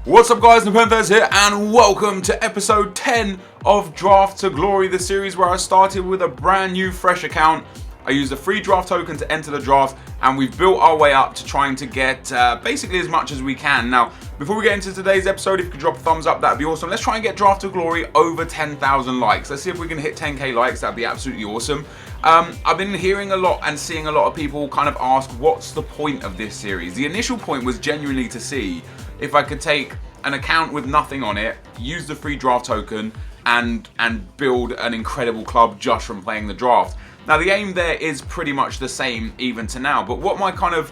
What's up guys, NepentheZ here and welcome to episode 10 of Draft to Glory, the series where I started with a brand new fresh account. I used a free draft token to enter the draft and we've built our way up to trying to get basically as much as we can. Now, before we get into today's episode, if you could drop a thumbs up, that'd be awesome. Let's try and get Draft to Glory over 10,000 likes. Let's see if we can hit 10k likes, that'd be absolutely awesome. I've been hearing a lot and seeing a lot of people kind of ask, what's the point of this series? The initial point was genuinely to see if I could take an account with nothing on it, use the free draft token, and build an incredible club just from playing the draft. Now the aim there is pretty much the same even to now, but what my kind of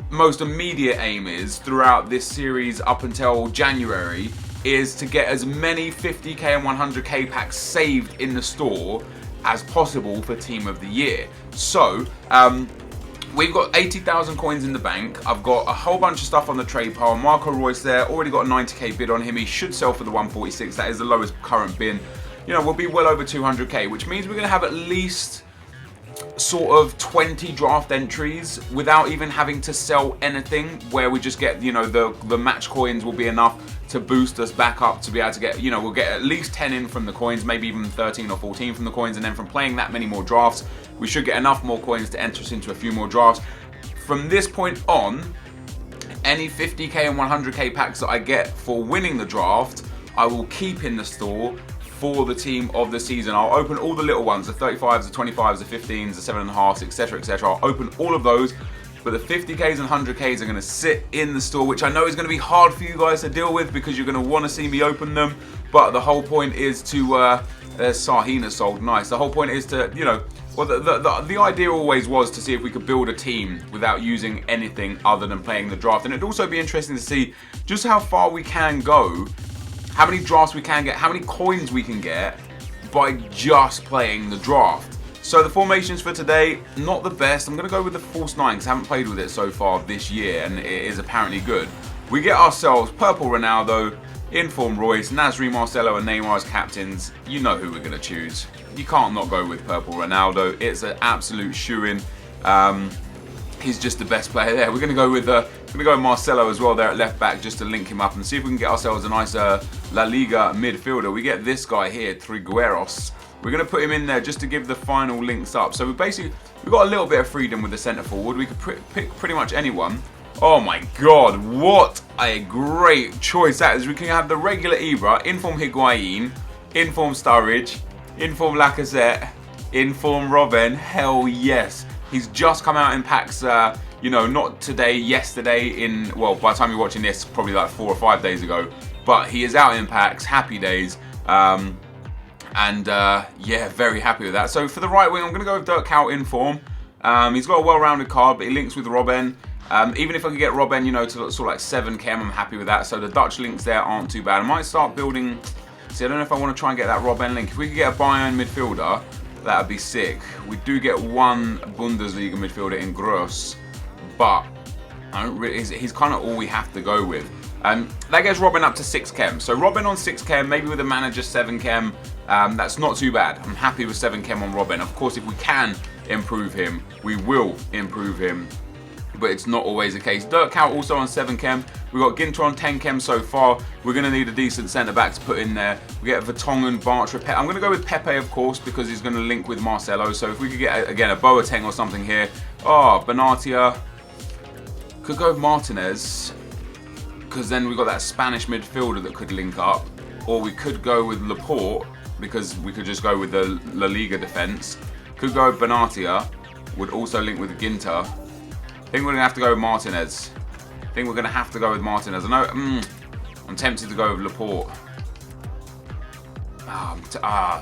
most immediate aim is throughout this series up until January is to get as many 50k and 100k packs saved in the store as possible for Team of the Year. So, we've got 80,000 coins in the bank. I've got a whole bunch of stuff on the trade pile. Marco Reus there, already got a 90k bid on him. He should sell for the 146. That is the lowest current bin. You know, we'll be well over 200k, which means we're going to have at least sort of 20 draft entries without even having to sell anything, where we just get, you know, the match coins will be enough to boost us back up to be able to get, you know, we'll get at least 10 in from the coins, maybe even 13 or 14 from the coins, and then from playing that many more drafts, we should get enough more coins to enter us into a few more drafts. From this point on, any 50k and 100k packs that I get for winning the draft, I will keep in the store for the team of the season. I'll open all the little ones, the 35s, the 25s, the 15s, the 7.5s, etc, etc. I'll open all of those, but the 50ks and 100ks are going to sit in the store, which I know is going to be hard for you guys to deal with because you're going to want to see me open them, but the whole point is to, there's Sahina sold, nice. The whole point is to, you know, well, the idea always was to see if we could build a team without using anything other than playing the draft, and it'd also be interesting to see just how far we can go, how many drafts we can get, how many coins we can get by just playing the draft. So the formations for today, not the best. I'm going to go with the false 9 because I haven't played with it so far this year and it is apparently good. We get ourselves purple Ronaldo, inform Royce, Nasri, Marcelo and Neymar as captains. You know who we're going to choose. You can't not go with purple Ronaldo. It's an absolute shoo-in. He's just the best player there. We're going to go with Marcelo as well there at left back just to link him up and see if we can get ourselves a nice La Liga midfielder. We get this guy here, Trigueros. We're going to put him in there just to give the final links up. So we've got a little bit of freedom with the centre forward. We could pick pretty much anyone. Oh my god, what a great choice that is. We can have the regular Ibra, inform Higuain, inform Sturridge, inform Lacazette, inform Robben. Hell yes. He's just come out in packs, you know, not today, yesterday, well, by the time you're watching this, probably like 4 or 5 days ago. But he is out in packs, happy days. Yeah, very happy with that. So for the right wing, I'm going to go with Dirk Kuyt in form. He's got a well-rounded card, but he links with Robben. Even if I could get Robben, you know, to sort of like 7k, I'm happy with that. So the Dutch links there aren't too bad. I might start building. See, I don't know if I want to try and get that Robben link. If we could get a Bayern midfielder, that would be sick. We do get one Bundesliga midfielder in Gross, but I don't really, he's kind of all we have to go with. That gets Robben up to 6 So Robben on 6 maybe with a manager 7 that's not too bad. I'm happy with 7 on Robben. Of course, if we can improve him, we will improve him, but it's not always the case. Dirk Kuyt also on 7 We've got Ginter on 10 so far. We're going to need a decent centre-back to put in there. We get Vertonghen, Bartra, Pepe. I'm going to go with Pepe, of course, because he's going to link with Marcelo. So if we could get, again, a Boateng or something here. Oh, Benatia. Could go with Martinez, because then we've got that Spanish midfielder that could link up. Or we could go with Laporte, because we could just go with the La Liga defence. Could go with Benatia. Would also link with Ginter. I think we're going to have to go with Martinez. I know, I'm tempted to go with Laporte.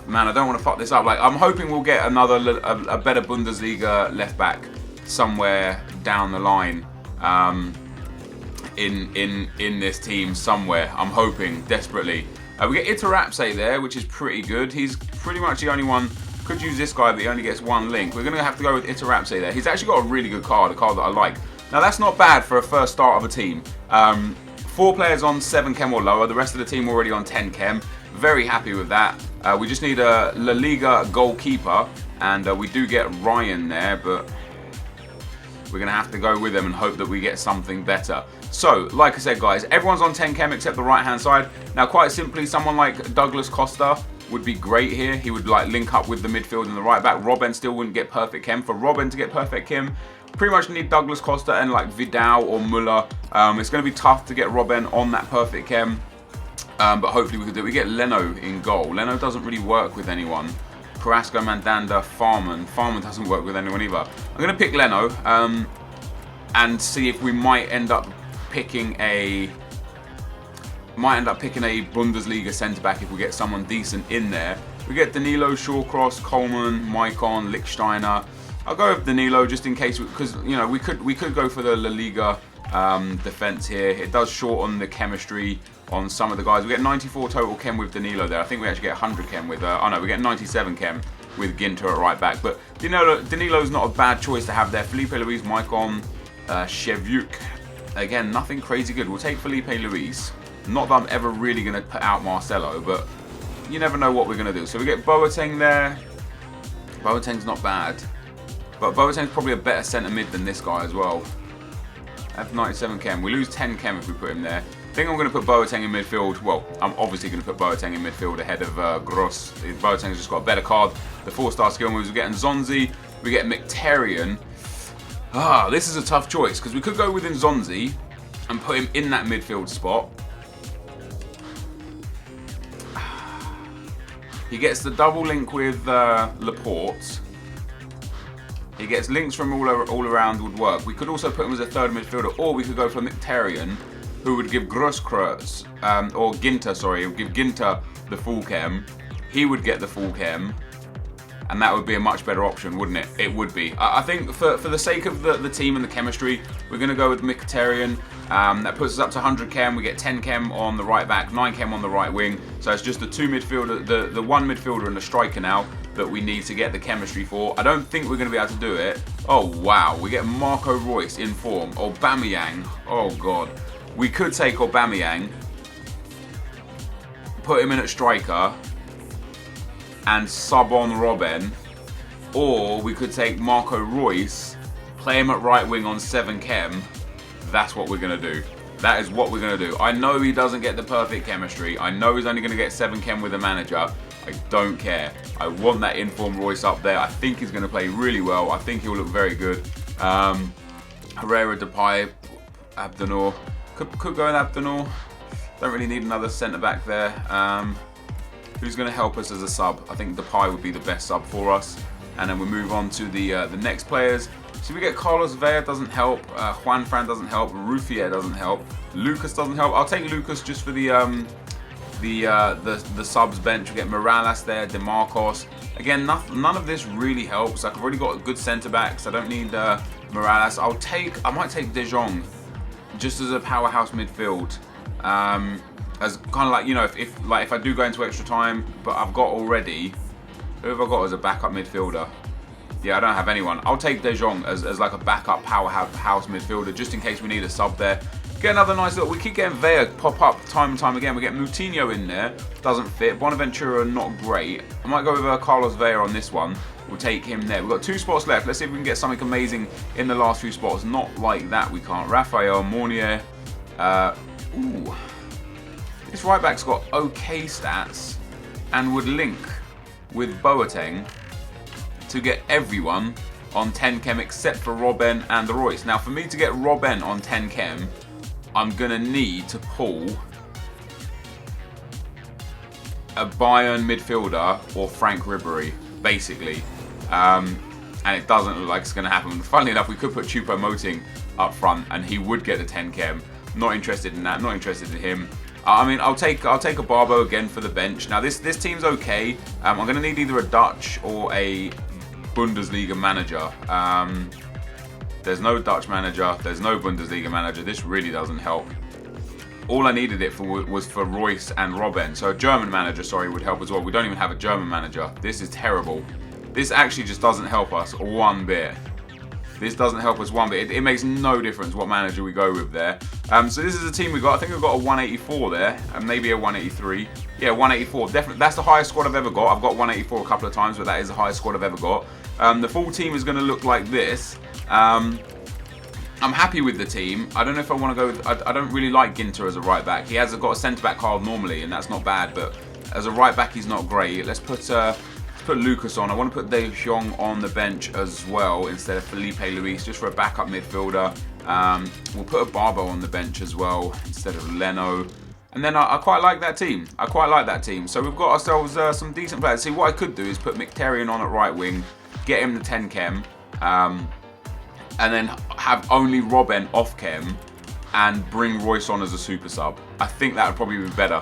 Man, I don't want to fuck this up. Like, I'm hoping we'll get a better Bundesliga left back somewhere down the line in this team somewhere. I'm hoping desperately. We get Iterapse there, which is pretty good. He's pretty much the only one. Could use this guy, but he only gets one link. We're going to have to go with Iterapse there. He's actually got a really good card, a card that I like. Now that's not bad for a first start of a team. 4 players on 7 or lower. The rest of the team already on 10 Very happy with that. We just need a La Liga goalkeeper, and we do get Ryan there, but we're going to have to go with him and hope that we get something better. So, like I said, guys, everyone's on 10 chem except the right-hand side. Now, quite simply, someone like Douglas Costa would be great here. He would like link up with the midfield and the right back. Robben still wouldn't get perfect chem. For Robben to get perfect chem, pretty much need Douglas Costa and like Vidal or Muller. It's going to be tough to get Robben on that perfect chem, but hopefully we can do it. We get Leno in goal. Leno doesn't really work with anyone. Carrasco, Mandanda, Farman. Farman doesn't work with anyone either. I'm going to pick Leno and see if we might end up picking a Bundesliga centre-back if we get someone decent in there. We get Danilo, Shawcross, Coleman, Maicon, Lichtsteiner. I'll go with Danilo just in case, because you know we could go for the La Liga defence here. It does shorten the chemistry on some of the guys. We get 94 total chem with Danilo there. I think we actually get 100 chem with, oh no, we get 97 chem with Ginter at right back. But Danilo's not a bad choice to have there. Felipe Luis, Maicon, Shevchuk. Again, nothing crazy good. We'll take Felipe Luis. Not that I'm ever really going to put out Marcelo, but you never know what we're going to do. So we get Boateng there. Boateng's not bad. But Boateng's probably a better centre mid than this guy as well. Have 97 chem. We lose 10 chem if we put him there. I think I'm going to put Boateng in midfield. Well, I'm obviously going to put Boateng in midfield ahead of Gross. Boateng's just got a better card. The 4-star skill moves. We're getting Zonzi. We get Mkhitaryan. This is a tough choice because we could go with Nzonzi and put him in that midfield spot. He gets the double link with Laporte. He gets links from all around would work. We could also put him as a third midfielder, or we could go for Mkhitaryan, who would give Grosskreutz, or Ginter, sorry, he would give Ginter the full chem. He would get the full chem. And that would be a much better option, wouldn't it? It would be. I think for the sake of the team and the chemistry, we're going to go with Mkhitaryan. That puts us up to 100 chem. We get 10 chem on the right back, 9 chem on the right wing. So it's just the two midfielder, the one midfielder and the striker now that we need to get the chemistry for. I don't think we're going to be able to do it. Oh, wow. We get Marco Reus in form. Aubameyang. Oh, God. We could take Aubameyang, put him in at striker, and sub on Robben, or we could take Marco Reus, play him at right wing on 7 chem. That's what we're going to do. That is what we're going to do. I know he doesn't get the perfect chemistry. I know he's only going to get 7 chem with a manager. I don't care. I want that informed Reus up there. I think he's going to play really well. I think he'll look very good. Herrera, Depay, Abdenor. Could go with Abdenor. Don't really need another centre-back there. Who's going to help us as a sub? I think Depay would be the best sub for us. And then we move on to the next players. So we get Carlos Vela doesn't help. Juan Fran doesn't help. Ruffier doesn't help. Lucas doesn't help. I'll take Lucas just for the subs bench. We get Morales there, DeMarcos. Again, none of this really helps. Like, I've already got good centre backs. I don't need Morales. I might take De Jong just as a powerhouse midfield. As kind of like, you know, if I do go into extra time, but I've got already, who have I got as a backup midfielder? Yeah, I don't have anyone. I'll take De Jong as like a backup powerhouse midfielder, just in case we need a sub there. Get another nice little, we keep getting Vea pop up time and time again. We get Moutinho in there, doesn't fit. Bonaventura, not great. I might go with Carlos Vea on this one. We'll take him there. We've got 2 spots left. Let's see if we can get something amazing in the last few spots. Not like that, we can't. Raphael, Mournier. Ooh. This right back's got okay stats and would link with Boateng to get everyone on 10 chem except for Robben and Reus. Now, for me to get Robben on 10 chem, I'm going to need to pull a Bayern midfielder or Frank Ribery, basically. And it doesn't look like it's going to happen. Funnily enough, we could put Choupo-Moting up front and he would get the 10 chem. Not interested in that, not interested in him. I mean, I'll take a Barbo again for the bench. Now, this team's okay. I'm going to need either a Dutch or a Bundesliga manager. There's no Dutch manager. There's no Bundesliga manager. This really doesn't help. All I needed it for was for Reus and Robben. So a German manager, sorry, would help as well. We don't even have a German manager. This is terrible. This actually just doesn't help us one bit. This doesn't help us one bit. It makes no difference what manager we go with there. So this is the team we got. I think we've got a 184 there, and maybe a 183. Yeah, 184. Definitely, that's the highest squad I've ever got. I've got 184 a couple of times, but that is the highest squad I've ever got. The full team is going to look like this. I I'm happy with the team. I don't know if I want to go. I don't really like Ginter as a right back. He has got a centre back card normally, and that's not bad. But as a right back, he's not great. Let's put Lucas on. I want to put De Jong on the bench as well instead of Felipe Luis, just for a backup midfielder. We'll put a Barbo on the bench as well instead of Leno. And then I quite like that team. I quite like that team. So we've got ourselves some decent players. See, what I could do is put Mkhitaryan on at right wing, get him the 10 chem, and then have only Robben off chem and bring Royce on as a super sub. I think that would probably be better.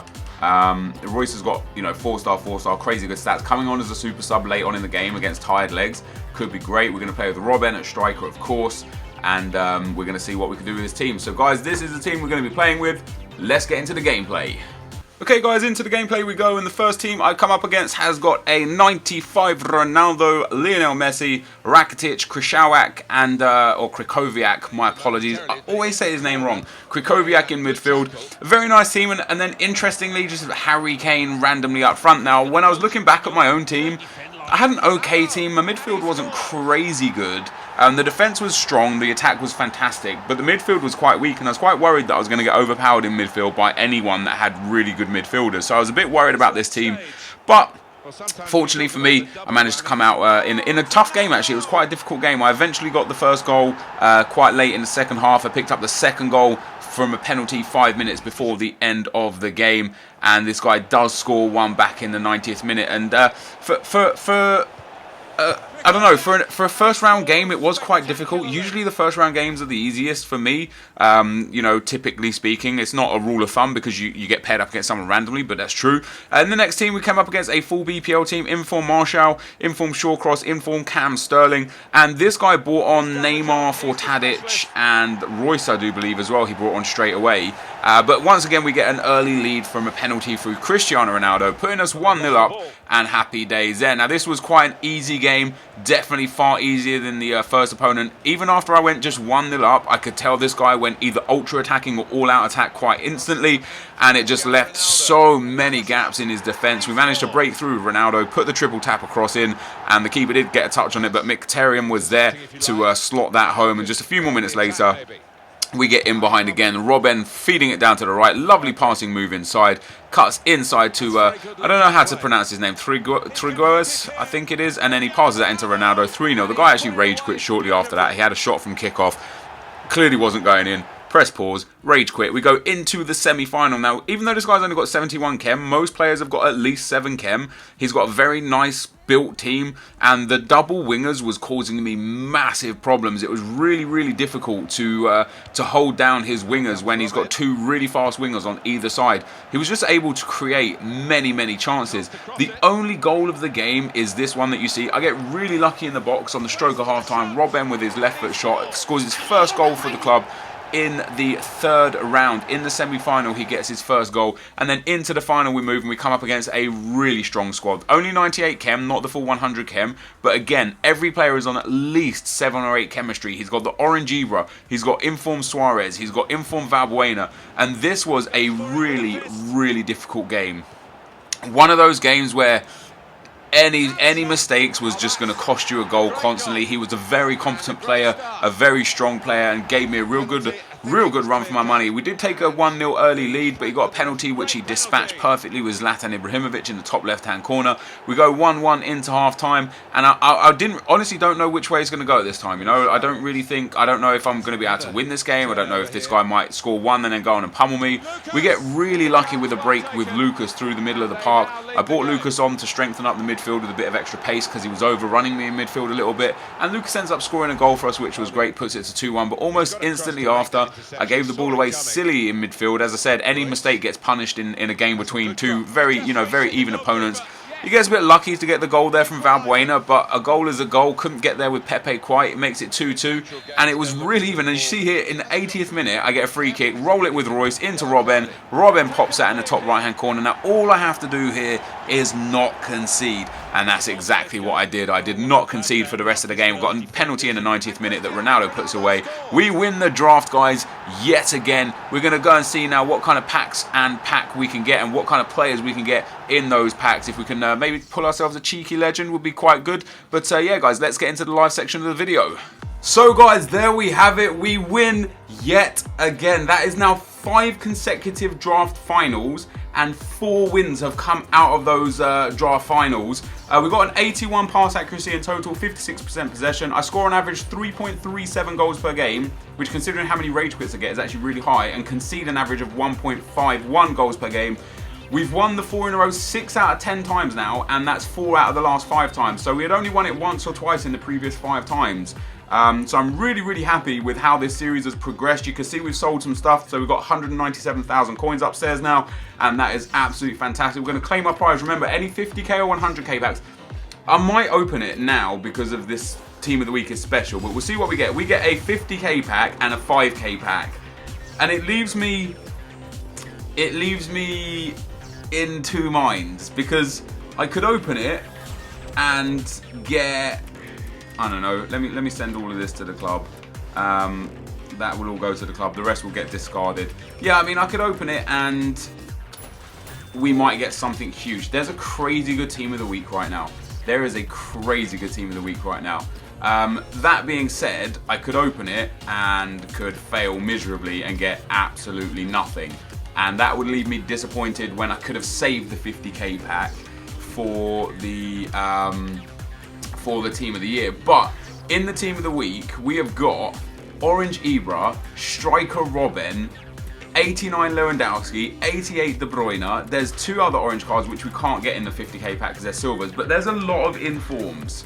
Royce has got, you know, 4-star, crazy good stats. Coming on as a super sub late on in the game against tired legs could be great. We're going to play with Robben at striker, of course, and we're going to see what we can do with this team. So guys, this is the team we're going to be playing with. Let's get into the gameplay. Okay guys, into the gameplay we go, and the first team I come up against has got a 95 Ronaldo, Lionel Messi, Rakitic, Krychowiak, and, or Krychowiak, my apologies, I always say his name wrong, Krychowiak in midfield. A very nice team, and then interestingly, just Harry Kane randomly up front. Now, when I was looking back at my own team, I had an okay team. My midfield wasn't crazy good. The defence was strong, the attack was fantastic, but the midfield was quite weak, and I was quite worried that I was going to get overpowered in midfield by anyone that had really good midfielders. So I was a bit worried about this team, but fortunately for me, I managed to come out in a tough game. Actually, it was quite a difficult game. I eventually got the first goal quite late in the second half. I picked up the second goal from a penalty 5 minutes before the end of the game, and this guy does score one back in the 90th minute. And I don't know, for a first round game it was quite difficult. Usually the first round games are the easiest for me, you know, typically speaking. It's not a rule of thumb because you get paired up against someone randomly, but that's true. And the next team we came up against a full BPL team, Inform Martial, Inform Shawcross, Inform Cam Sterling, and this guy brought on Neymar for Tadic and Royce, I do believe, as well. He brought on straight away. But once again we get an early lead from a penalty through Cristiano Ronaldo, putting us 1-0 up, and happy days there. Now this was quite an easy game, definitely far easier than the first opponent. Even after I went just 1-0 up, I could tell this guy went either ultra attacking or all out attack quite instantly, and it just left so many gaps in his defence. We managed to break through Ronaldo, put the triple tap across in, and the keeper did get a touch on it, but Mkhitaryan was there to slot that home, and just a few more minutes later we get in behind again. Robben feeding it down to the right. Lovely passing move inside. Cuts inside to, I don't know how to pronounce his name, Trigoes, I think it is. And then he passes that into Ronaldo. 3-0. The guy actually rage quit shortly after that. He had a shot from kickoff. Clearly wasn't going in. Press pause, rage quit. We go into the semi-final. Now, even though this guy's only got 71 chem, most players have got at least 7 chem. He's got a very nice built team, and the double wingers was causing me massive problems. It was really, really difficult to hold down his wingers when he's got 2 really fast wingers on either side. He was just able to create many, many chances. The only goal of the game is this one that you see. I get really lucky in the box on the stroke of half-time. Robben with his left foot shot scores his first goal for the club in the third round. In the semi-final he gets his first goal, and then into the final we move, and we come up against a really strong squad. Only 98 chem, not the full 100 chem, but again, every player is on at least 7 or 8 chemistry. He's got the Orange Ibra, he's got Inform Suarez, he's got Inform Valbuena, and this was a really, really difficult game. One of those games where any mistakes was just going to cost you a goal constantly. He was a very competent player, a very strong player, and gave me a real good run for my money. We did take a 1-0 early lead, but he got a penalty which he dispatched perfectly with Zlatan Ibrahimovic in the top left-hand corner. We go 1-1 into half-time, and I honestly don't know which way it's going to go this time. You know, I don't know if I'm going to be able to win this game. I don't know if this guy might score 1 and then go on and pummel me. We get really lucky with a break with Lucas through the middle of the park. I brought Lucas on to strengthen up the midfield with a bit of extra pace because he was overrunning me in midfield a little bit, and Lucas ends up scoring a goal for us, which was great, puts it to 2-1. But almost instantly after, I gave the ball away silly in midfield. As I said, any mistake gets punished in a game between two very even opponents. He gets a bit lucky to get the goal there from Valbuena, but a goal is a goal. Couldn't get there with Pepe quite. It makes it 2-2, and it was really even. And you see here, in the 80th minute, I get a free kick, roll it with Royce into Robben. Robben pops that in the top right-hand corner. Now, all I have to do here is not concede, and that's exactly what I did. I did not concede for the rest of the game. Got a penalty in the 90th minute that Ronaldo puts away. We win the draft, guys, yet again. We're going to go and see now what kind of packs and pack we can get, and what kind of players we can get in those packs. If we can maybe pull ourselves a cheeky legend, would be quite good. But yeah, guys, let's get into the live section of the video. So guys, there we have it. We win yet again. That is now 5 consecutive draft finals, and 4 wins have come out of those draft finals. We got an 81 pass accuracy in total, 56% possession. I score on average 3.37 goals per game, which, considering how many rage quits I get, is actually really high, and concede an average of 1.51 goals per game. We've won the 4 in a row 6 out of 10 times now, and that's 4 out of the last 5 times. So we had only won it once or twice in the previous 5 times. So I'm really happy with how this series has progressed. You can see we've sold some stuff, so we've got 197,000 coins upstairs now, and that is absolutely fantastic. We're going to claim our prize. Remember, any 50k or 100k packs, I might open it now because of this Team of the Week is special, but we'll see what we get. We get a 50k pack and a 5k pack, and it leaves me in 2 minds, because I could open it and get, I don't know, let me send all of this to the club. That will all go to the club, the rest will get discarded. Yeah, I mean, I could open it and we might get something huge. There's a crazy good Team of the Week right now. There is a crazy good Team of the Week right now. That being said, I could open it and could fail miserably and get absolutely nothing. And that would leave me disappointed when I could have saved the 50k pack for the Team of the Year. But in the Team of the Week, we have got Orange Ibra, Striker Robin, 89 Lewandowski, 88 De Bruyne. There's 2 other orange cards which we can't get in the 50k pack because they're silvers, but there's a lot of informs.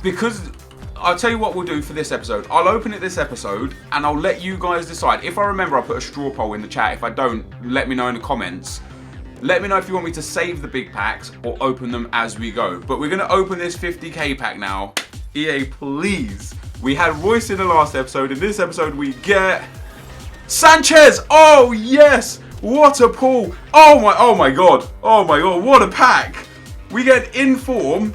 Because I'll tell you what we'll do for this episode. I'll open it this episode and I'll let you guys decide. If I remember, I'll put a straw poll in the chat. If I don't, let me know in the comments. Let me know if you want me to save the big packs or open them as we go. But we're going to open this 50k pack now. EA, please. We had Royce in the last episode. In this episode, we get Sanchez. Oh, yes. What a pull. Oh my god. Oh my god. What a pack. We get Inform,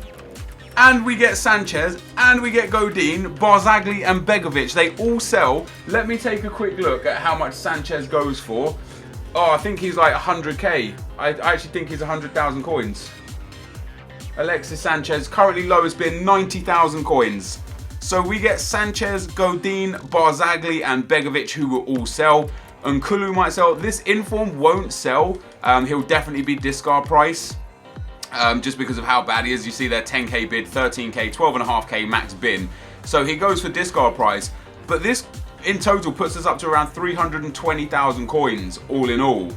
and we get Sanchez, and we get Godin, Barzagli, and Begovic. They all sell. Let me take a quick look at how much Sanchez goes for. Oh, I think he's like 100k. I actually think he's 100,000 coins. Alexis Sanchez, currently lowest bid, 90,000 coins. So we get Sanchez, Godin, Barzagli, and Begovic, who will all sell. And Kulu might sell. This Inform won't sell. He'll definitely be discard price. Just because of how bad he is. You see there, 10k bid, 13k, 12.5k max bin. So he goes for discard price. But this in total puts us up to around 320,000 coins all in all.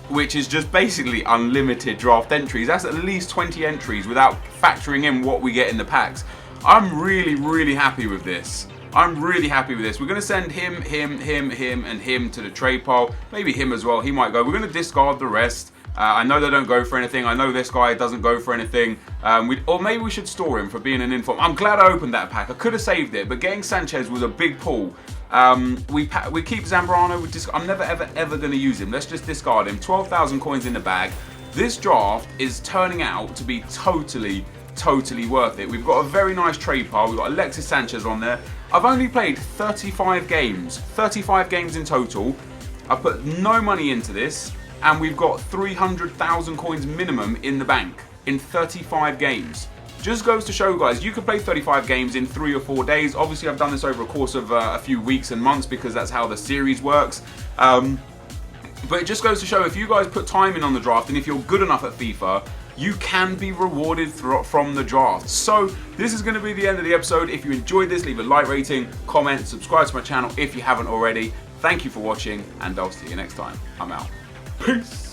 Which is just basically unlimited draft entries. That's at least 20 entries without factoring in what we get in the packs. I'm really happy with this. I'm really happy with this. We're going to send him, and him to the trade pile. Maybe him as well. He might go. We're going to discard the rest. I know they don't go for anything. I know this guy doesn't go for anything. Or maybe we should store him for being an inform. I'm glad I opened that pack. I could have saved it, but getting Sanchez was a big pull. We keep Zambrano. I'm never ever going to use him. Let's just discard him. 12,000 coins in the bag. This draft is turning out to be totally worth it. We've got a very nice trade pile. We've got Alexis Sanchez on there. I've only played 35 games. 35 games in total. I put no money into this, and we've got 300,000 coins minimum in the bank in 35 games. Just goes to show, guys, you can play 35 games in 3 or 4 days. Obviously, I've done this over a course of a few weeks and months because that's how the series works. But it just goes to show, if you guys put time in on the draft, and if you're good enough at FIFA, you can be rewarded from the draft. So this is going to be the end of the episode. If you enjoyed this, leave a like rating, comment, subscribe to my channel if you haven't already. Thank you for watching, and I'll see you next time. I'm out. Peace.